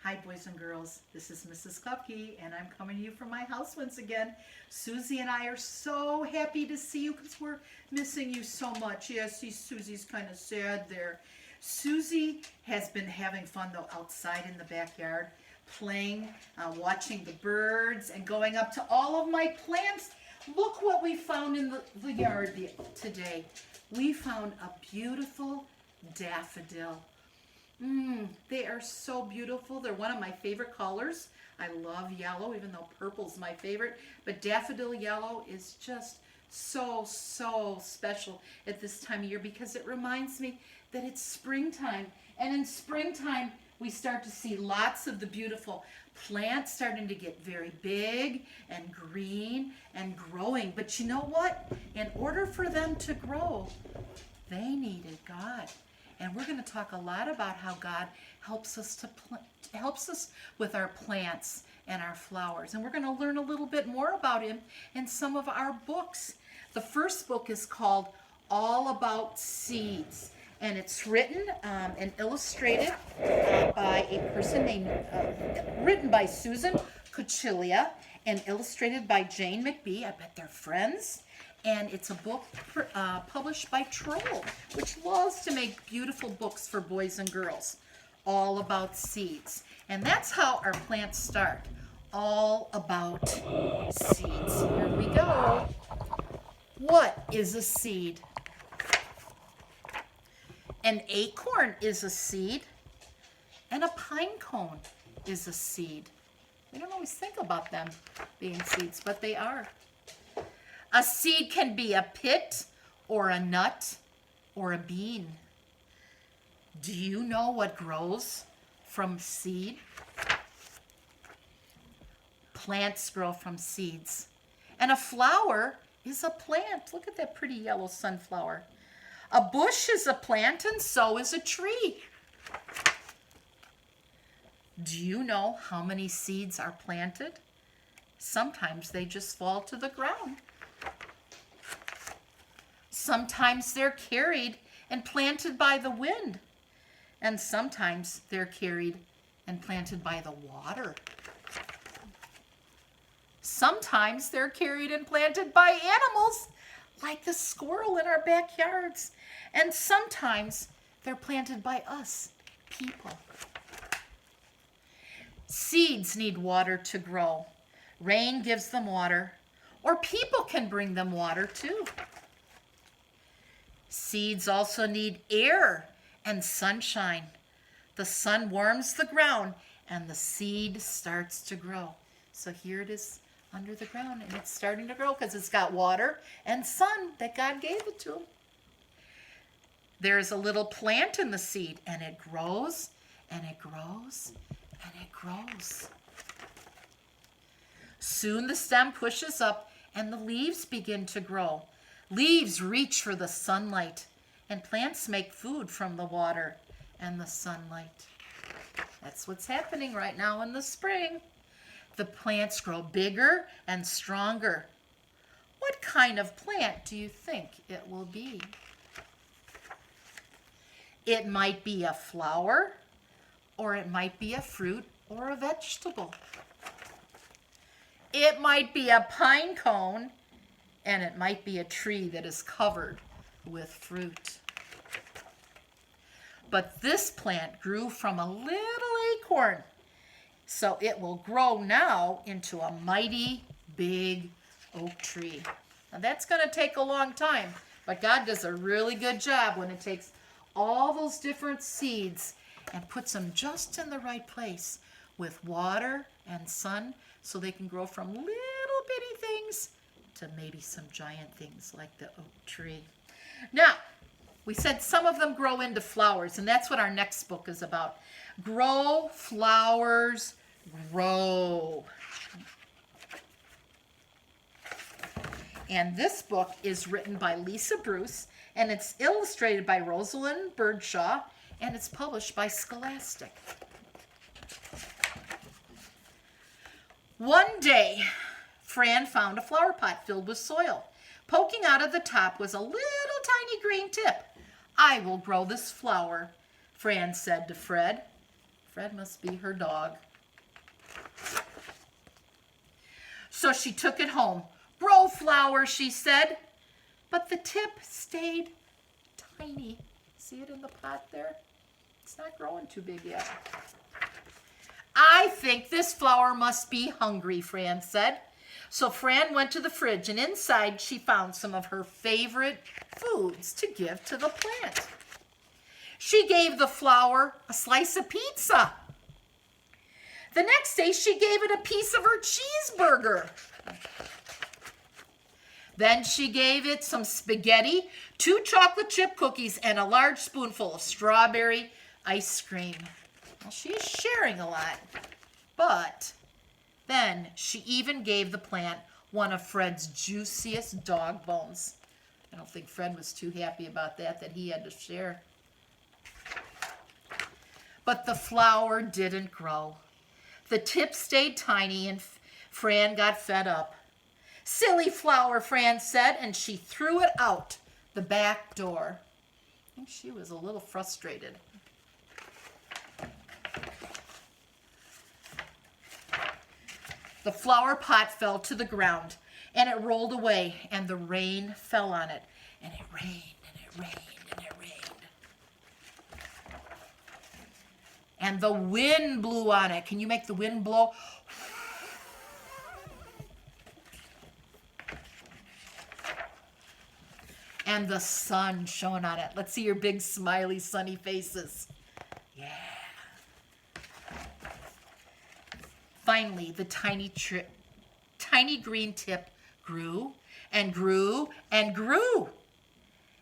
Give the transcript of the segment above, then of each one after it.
Hi, boys and girls. This is Mrs. Kupke, and I'm coming to you from my house once again. Susie and I are so happy to see you because we're missing you so much. Yes, Susie's kind of sad there. Susie has been having fun, though, outside in the backyard, playing, watching the birds, and going up to all of my plants. Look what we found in the yard today. We found a beautiful daffodil. They are so beautiful. They're one of my favorite colors. I love yellow, even though purple's my favorite. But daffodil yellow is just so special at this time of year because it reminds me that it's springtime. And in springtime, we start to see lots of the beautiful plants starting to get very big and green and growing. But you know what? In order for them to grow, they needed God. And we're going to talk a lot about how God helps us with our plants and our flowers. And we're going to learn a little bit more about him in some of our books. The first book is called All About Seeds. And it's written and illustrated by a person written by Susan Cuciglia and illustrated by Jane McBee. I bet they're friends. And it's a book published by Troll, which loves to make beautiful books for boys and girls, all about seeds. And that's how our plants start, all about seeds. Here we go. What is a seed? An acorn is a seed, and a pine cone is a seed. We don't always think about them being seeds, but they are. A seed can be a pit or a nut or a bean. Do you know what grows from seed? Plants grow from seeds. And a flower is a plant. Look at that pretty yellow sunflower. A bush is a plant and so is a tree. Do you know how many seeds are planted? Sometimes they just fall to the ground. Sometimes they're carried and planted by the wind. And sometimes they're carried and planted by the water. Sometimes they're carried and planted by animals like the squirrel in our backyards. And sometimes they're planted by us, people. Seeds need water to grow. Rain gives them water, or people can bring them water too. Seeds also need air and sunshine. The sun warms the ground and the seed starts to grow. So here it is under the ground and it's starting to grow because it's got water and sun that God gave it to him. There's a little plant in the seed and it grows and it grows and it grows. Soon the stem pushes up and the leaves begin to grow. Leaves reach for the sunlight, and plants make food from the water and the sunlight. That's what's happening right now in the spring. The plants grow bigger and stronger. What kind of plant do you think it will be? It might be a flower, or it might be a fruit or a vegetable. It might be a pine cone, and it might be a tree that is covered with fruit. But this plant grew from a little acorn, so it will grow now into a mighty big oak tree. Now that's going to take a long time, but God does a really good job when it takes all those different seeds and puts them just in the right place with water and sun so they can grow from little bitty things to maybe some giant things like the oak tree. Now, we said some of them grow into flowers, and that's what our next book is about. Grow, flowers, grow. And this book is written by Lisa Bruce, and it's illustrated by Rosalind Birdshaw, and it's published by Scholastic. One day, Fran found a flower pot filled with soil. Poking out of the top was a little tiny green tip. I will grow this flower, Fran said to Fred. Fred must be her dog. So she took it home. Grow, flower, she said. But the tip stayed tiny. See it in the pot there? It's not growing too big yet. I think this flower must be hungry, Fran said. So Fran went to the fridge, and inside she found some of her favorite foods to give to the plant. She gave the flower a slice of pizza. The next day, she gave it a piece of her cheeseburger. Then she gave it some spaghetti, 2 chocolate chip cookies, and a large spoonful of strawberry ice cream. Well, she is sharing a lot. But then she even gave the plant one of Fred's juiciest dog bones. I don't think Fred was too happy about that he had to share. But the flower didn't grow. The tip stayed tiny, and Fran got fed up. Silly flower, Fran said, and she threw it out the back door. I think she was a little frustrated. The flower pot fell to the ground, and it rolled away, and the rain fell on it. And it rained, and it rained, and it rained. And the wind blew on it. Can you make the wind blow? And the sun shone on it. Let's see your big, smiley, sunny faces. Yeah. Finally, the tiny green tip grew and grew and grew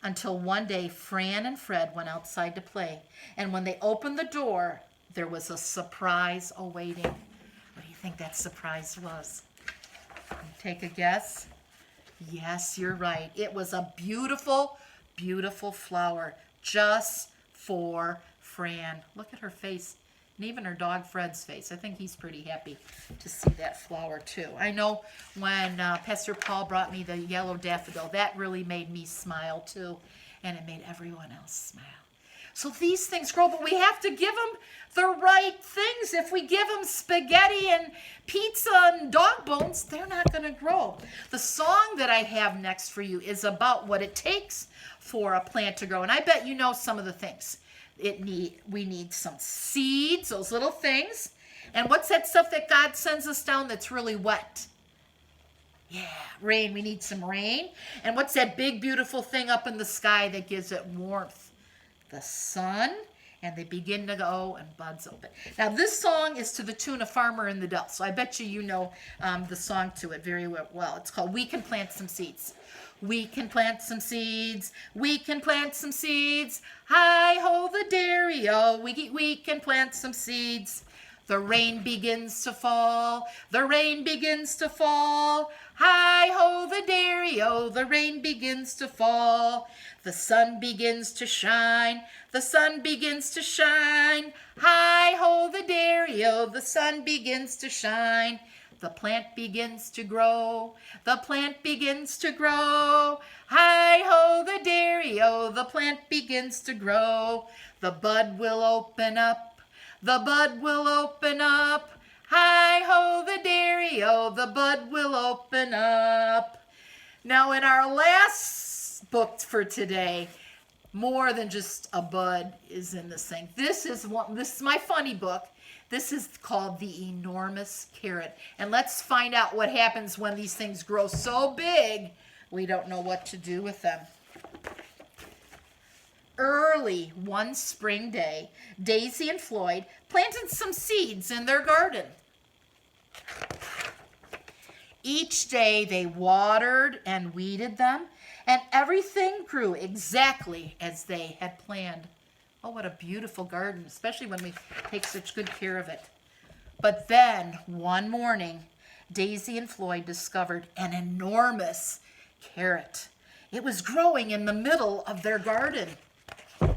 until one day Fran and Fred went outside to play. And when they opened the door, there was a surprise awaiting. What do you think that surprise was? Can you take a guess? Yes, you're right. It was a beautiful, beautiful flower just for Fran. Look at her face. And even her dog Fred's face. I think he's pretty happy to see that flower too. I know when Pastor Paul brought me the yellow daffodil, that really made me smile too. And it made everyone else smile. So these things grow, but we have to give them the right things. If we give them spaghetti and pizza and dog bones, they're not going to grow. The song that I have next for you is about what it takes for a plant to grow. And I bet you know some of the things. We need some seeds, those little things. And what's that stuff that God sends us down that's really wet? Yeah, rain. We need some rain. And what's that big, beautiful thing up in the sky that gives it warmth? The sun. And they begin to go and buds open. Now, this song is to the tune of Farmer in the Dell. So I bet you know the song to it very well. It's called We Can Plant Some Seeds. We can plant some seeds. We can plant some seeds. Hi-ho the dairy-o. We can plant some seeds. The rain begins to fall. The rain begins to fall. Hi-ho the dairy-o. The rain begins to fall. The sun begins to shine. The sun begins to shine. Hi-ho the dairy-o. The sun begins to shine. The plant begins to grow. The plant begins to grow. Hi-ho the dairy-o. The plant begins to grow. The bud will open up. The bud will open up. Hi-ho the dairy-o. The bud will open up. Now in our last book for today, more than just a bud is in this thing. This is my funny book. This is called The Enormous Carrot. And let's find out what happens when these things grow so big, we don't know what to do with them. Early one spring day, Daisy and Floyd planted some seeds in their garden. Each day they watered and weeded them, and everything grew exactly as they had planned. Oh, what a beautiful garden, especially when we take such good care of it. But then, one morning, Daisy and Floyd discovered an enormous carrot. It was growing in the middle of their garden. The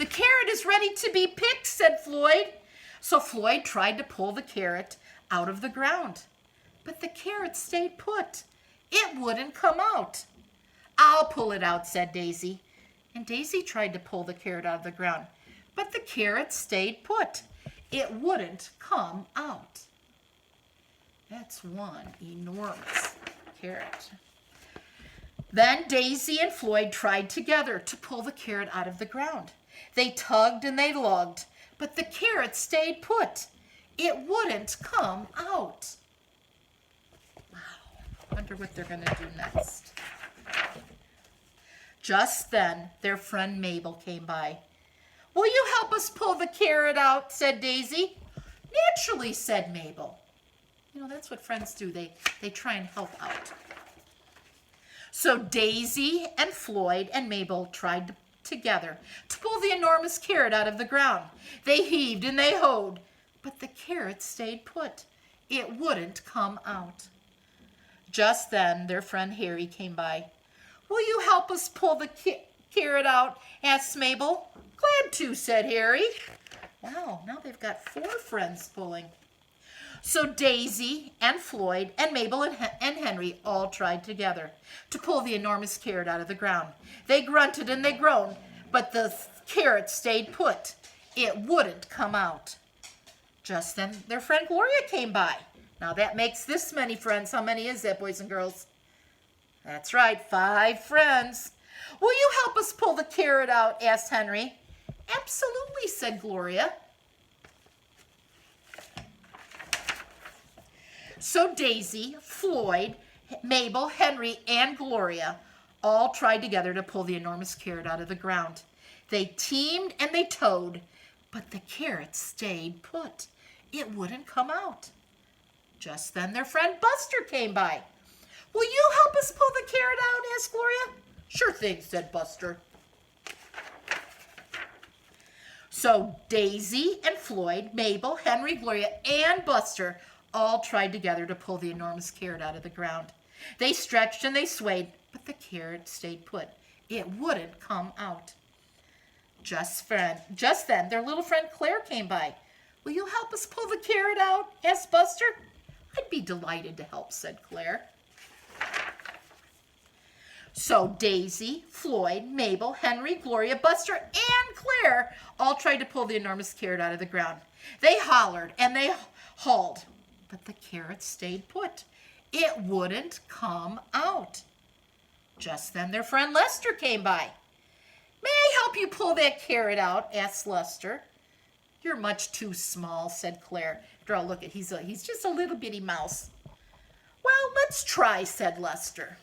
carrot is ready to be picked, said Floyd. So Floyd tried to pull the carrot out of the ground. But the carrot stayed put. It wouldn't come out. I'll pull it out, said Daisy. And Daisy tried to pull the carrot out of the ground, but the carrot stayed put. It wouldn't come out. That's one enormous carrot. Then Daisy and Floyd tried together to pull the carrot out of the ground. They tugged and they lugged, but the carrot stayed put. It wouldn't come out. Wow, wonder what they're going to do next. Just then, their friend Mabel came by. "Will you help us pull the carrot out?" said Daisy. "Naturally," said Mabel. You know, that's what friends do. They try and help out. So Daisy and Floyd and Mabel tried together to pull the enormous carrot out of the ground. They heaved and they hoed, but the carrot stayed put. It wouldn't come out. Just then, their friend Harry came by. "Will you help us pull the carrot out?" asked Mabel. "Glad to," said Harry. Wow, now they've got 4 friends pulling. So Daisy and Floyd and Mabel and Henry all tried together to pull the enormous carrot out of the ground. They grunted and they groaned, but the carrot stayed put. It wouldn't come out. Just then, their friend Gloria came by. Now that makes this many friends. How many is that, boys and girls? That's right, 5 friends. "Will you help us pull the carrot out?" asked Henry. "Absolutely," said Gloria. So Daisy, Floyd, Mabel, Henry, and Gloria all tried together to pull the enormous carrot out of the ground. They teamed and they towed, but the carrot stayed put. It wouldn't come out. Just then their friend Buster came by. "Will you help us pull the carrot out?" asked Gloria. "Sure thing," said Buster. So Daisy and Floyd, Mabel, Henry, Gloria, and Buster all tried together to pull the enormous carrot out of the ground. They stretched and they swayed, but the carrot stayed put. It wouldn't come out. Just then, their little friend Claire came by. "Will you help us pull the carrot out?" asked Buster. "I'd be delighted to help," said Claire. So Daisy, Floyd, Mabel, Henry, Gloria, Buster, and Claire all tried to pull the enormous carrot out of the ground. They hollered and they hauled, but the carrot stayed put. It wouldn't come out. Just then their friend Lester came by. "May I help you pull that carrot out?" asked Lester. "You're much too small," said Claire. After all, look, he's just a little bitty mouse. "Well, let's try," said Lester.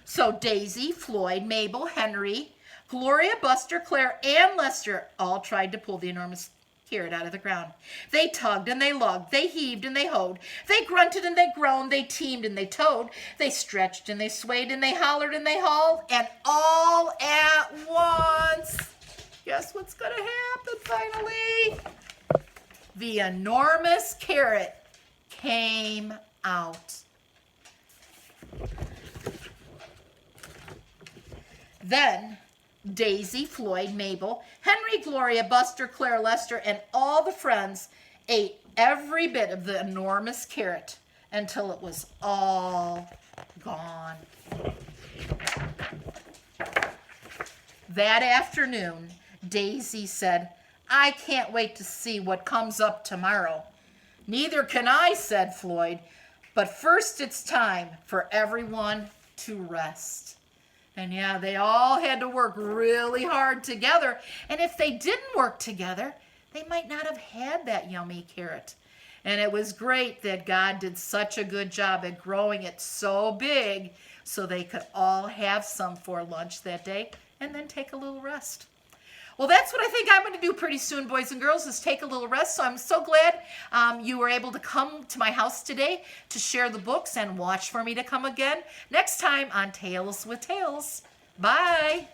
So Daisy, Floyd, Mabel, Henry, Gloria, Buster, Claire, and Lester all tried to pull the enormous carrot out of the ground. They tugged and they lugged, they heaved and they hoed, they grunted and they groaned, they teamed and they towed, they stretched and they swayed and they hollered and they hauled, and all at once, guess what's going to happen finally? The enormous carrot came out. Then Daisy, Floyd, Mabel, Henry, Gloria, Buster, Claire, Lester, and all the friends ate every bit of the enormous carrot until it was all gone. That afternoon, Daisy said, "I can't wait to see what comes up tomorrow." "Neither can I," said Floyd. "But first it's time for everyone to rest." And yeah, they all had to work really hard together. And if they didn't work together, they might not have had that yummy carrot. And it was great that God did such a good job at growing it so big so they could all have some for lunch that day and then take a little rest. Well, that's what I think I'm going to do pretty soon, boys and girls, is take a little rest. So I'm so glad you were able to come to my house today to share the books and watch for me to come again next time on Tales with Tales. Bye.